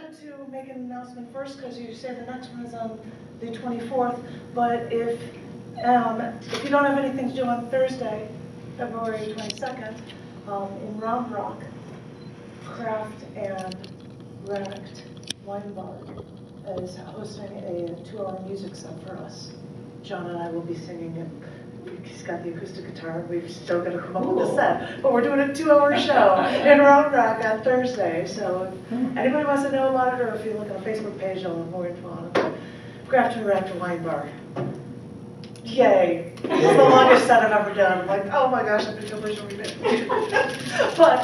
wanted to make an announcement first because you say the next one is on the 24th, but if you don't have anything to do on Thursday, February 22nd, in Round Rock, Craft and Ranicked Wine Bar is hosting a 2-hour music set for us. John and I will be singing, and he's got the acoustic guitar. We've still got to come up with a set, but we're doing a 2-hour show in Round Rock on Thursday. So if anybody wants to know about it, or if you look on the Facebook page, I'll have more info on it. Craft and Ranicked Wine Bar. Yay! This is the longest set I've ever done. I'm like, oh my gosh, I've been so much reading it. But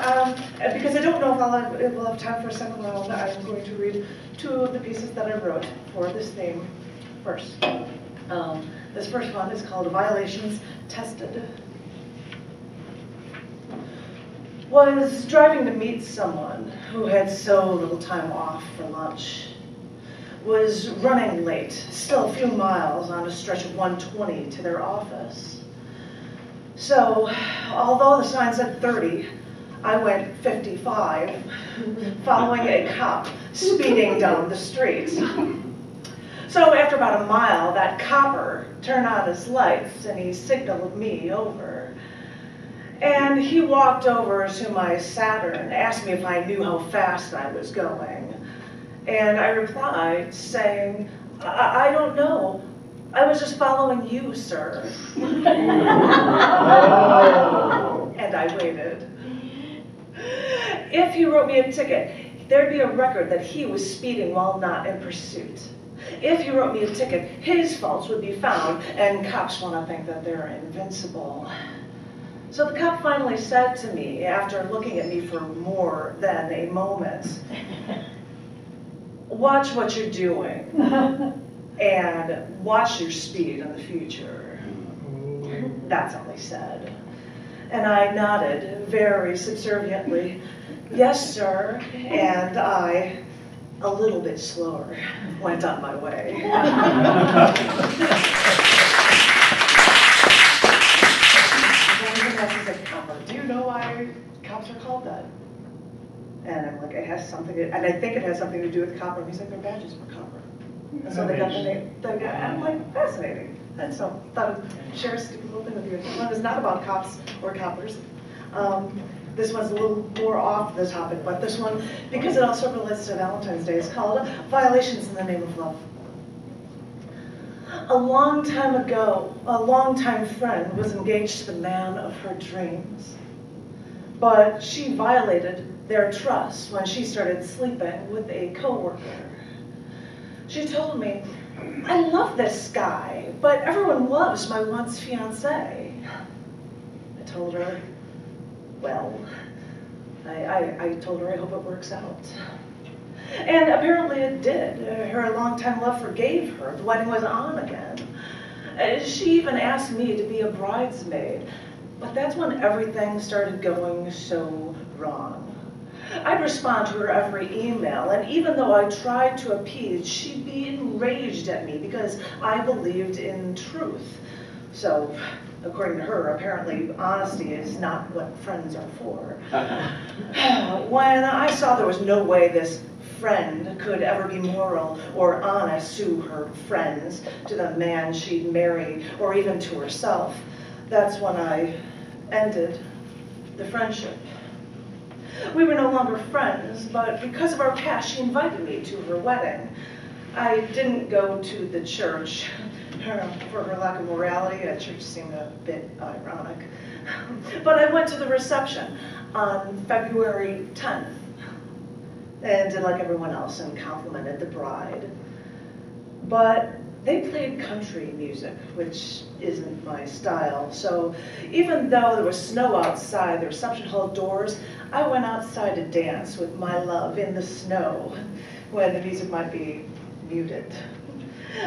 because I don't know if we'll have time for a second round, I'm going to read 2 of the pieces that I wrote for this theme first. This first one is called Violations Tested. Was driving to meet someone who had so little time off for lunch. Was running late, still a few miles on a stretch of 120 to their office. So, although the sign said 30, I went 55, following a cop speeding down the street. So after about a mile, that copper turned on his lights and he signaled me over. And he walked over to my Saturn, asked me if I knew how fast I was going. And I replied, saying, I don't know. I was just following you, sir. And I waited. If he wrote me a ticket, there'd be a record that he was speeding while not in pursuit. If he wrote me a ticket, his faults would be found, and cops want to think that they're invincible. So the cop finally said to me, after looking at me for more than a moment, watch what you're doing, and watch your speed in the future. That's all he said. And I nodded very subserviently, yes, sir, and I, a little bit slower, went on my way. Do you know why cops are called that? And I'm like, it has something, and I think it has something to do with copper. He's like, their badges were copper. And so they got the name, and I'm like, fascinating. And so I thought I'd share a stupid little thing with you. This one is not about cops or coppers. This one's a little more off the topic, but this one, because it also relates to Valentine's Day, is called Violations in the Name of Love. A long time ago, a longtime friend was engaged to the man of her dreams. But she violated their trust when she started sleeping with a coworker. She told me, I love this guy, but everyone loves my once fiancé. I told her, well, I told her I hope it works out. And apparently it did. Her longtime love forgave her. The wedding was on again. She even asked me to be a bridesmaid, but that's when everything started going so wrong. I'd respond to her every email, and even though I tried to appease, she'd be enraged at me because I believed in truth. So, according to her, apparently honesty is not what friends are for. When I saw there was no way this friend could ever be moral or honest to her friends, to the man she'd marry, or even to herself, that's when I ended the friendship. We were no longer friends, but because of our past, she invited me to her wedding. I didn't go to the church for her lack of morality. That church seemed a bit ironic. But I went to the reception on February 10th and did like everyone else and complimented the bride. But they played country music, which isn't my style. So even though there was snow outside the reception hall doors, I went outside to dance with my love in the snow when the music might be muted.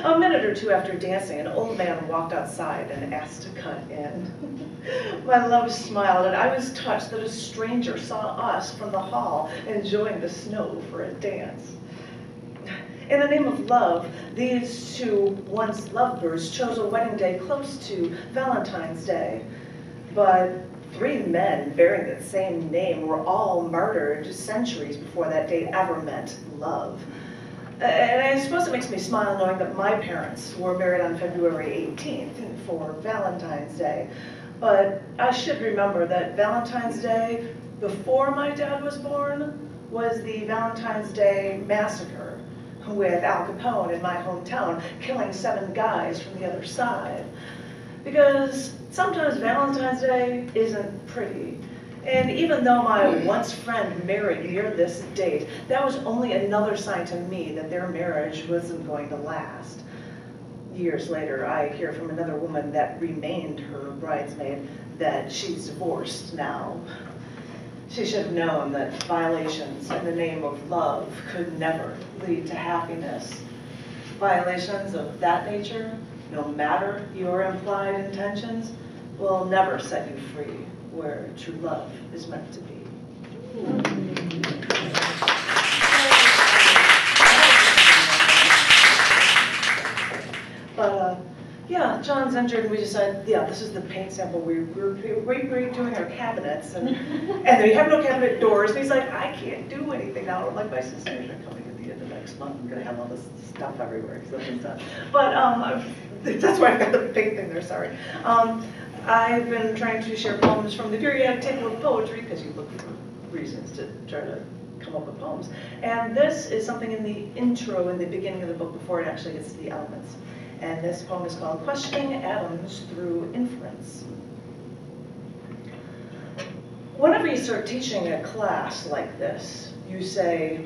A minute or two after dancing, an old man walked outside and asked to cut in. My love smiled, and I was touched that a stranger saw us from the hall enjoying the snow for a dance. In the name of love, these two once lovebirds chose a wedding day close to Valentine's Day. But 3 men bearing the same name were all martyred centuries before that date ever meant love. And I suppose it makes me smile knowing that my parents were married on February 18th for Valentine's Day. But I should remember that Valentine's Day, before my dad was born, was the Valentine's Day massacre with Al Capone in my hometown, killing 7 guys from the other side. Because sometimes Valentine's Day isn't pretty. And even though my once friend married near this date, that was only another sign to me that their marriage wasn't going to last. Years later, I hear from another woman that remained her bridesmaid that she's divorced now. She should have known that violations in the name of love could never lead to happiness. Violations of that nature, no matter your implied intentions, will never set you free where true love is meant to be. But yeah, John's injured, and we decided, yeah, this is the paint sample. We're redoing our cabinets, and they have no cabinet doors. And he's like, I can't do anything now. I'm like, my sisters are coming at the end of next month. I'm gonna have all this stuff everywhere. But that's why I've got the big thing there. Sorry. I've been trying to share poems from the periodic table of poetry, because you look for reasons to try to come up with poems. And this is something in the intro, in the beginning of the book, before it actually gets to the elements. And this poem is called Questioning Atoms Through Inference. Whenever you start teaching a class like this, you say,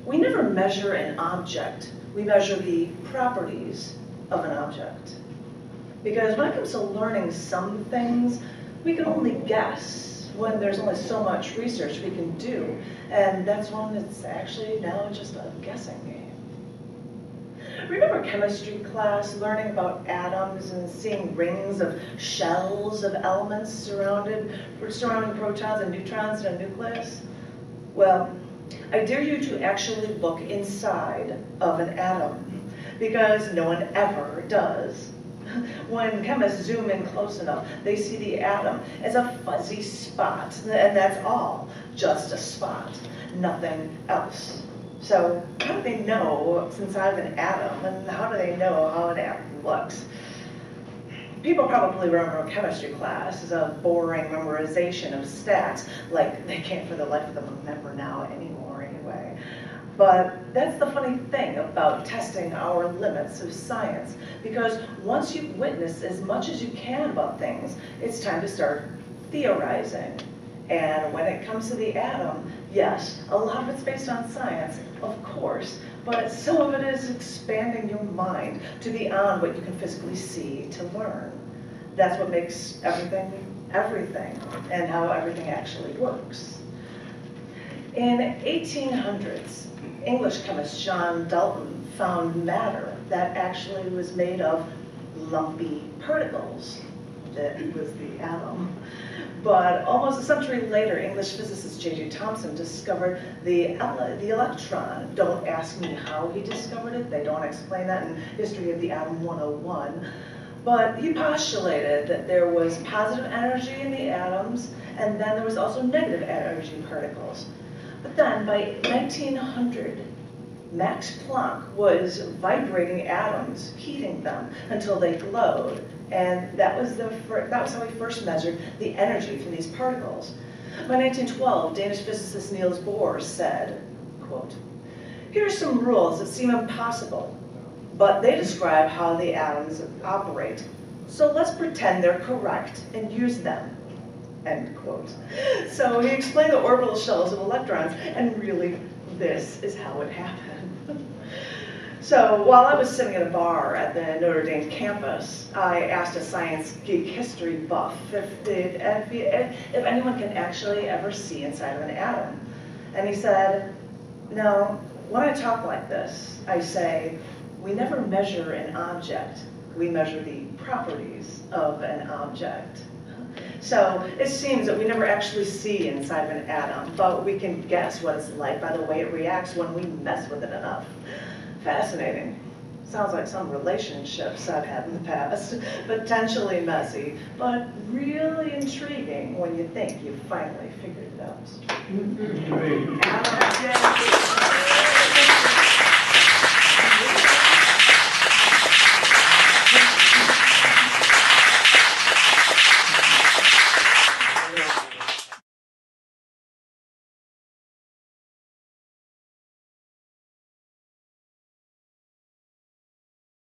we never measure an object, we measure the properties of an object. Because when it comes to learning some things, we can only guess when there's only so much research we can do. And that's one that's actually now just a guessing game. Remember chemistry class, learning about atoms and seeing rings of shells of elements surrounding protons and neutrons in a nucleus? Well, I dare you to actually look inside of an atom, because no one ever does. When chemists zoom in close enough, they see the atom as a fuzzy spot, and that's all, just a spot, nothing else. So how do they know what's inside of an atom, and how do they know how an atom looks? People probably remember chemistry class as a boring memorization of stats, like they can't for the life of them remember now anymore anyway. But that's the funny thing about testing our limits of science, because once you've witnessed as much as you can about things, it's time to start theorizing. And when it comes to the atom, yes, a lot of it's based on science, of course, but some of it is expanding your mind to beyond what you can physically see to learn. That's what makes everything, everything, and how everything actually works. In 1800s, English chemist John Dalton found matter that actually was made of lumpy particles. That was the atom. But almost a century later, English physicist J.J. Thomson discovered the electron. Don't ask me how he discovered it. They don't explain that in History of the Atom 101. But he postulated that there was positive energy in the atoms, and then there was also negative energy particles. But then, by 1900, Max Planck was vibrating atoms, heating them until they glowed. And that was how he first measured the energy from these particles. By 1912, Danish physicist Niels Bohr said, quote, "Here are some rules that seem impossible, but they describe how the atoms operate. So let's pretend they're correct and use them." End quote. So he explained the orbital shells of electrons, and really, this is how it happened. So while I was sitting at a bar at the Notre Dame campus, I asked a science geek history buff if anyone can actually ever see inside of an atom. And he said, no, when I talk like this, I say, we never measure an object, we measure the properties of an object. So it seems that we never actually see inside of an atom, but we can guess what it's like by the way it reacts when we mess with it enough. Fascinating. Sounds like some relationships I've had in the past. Potentially messy, but really intriguing when you think you've finally figured it out.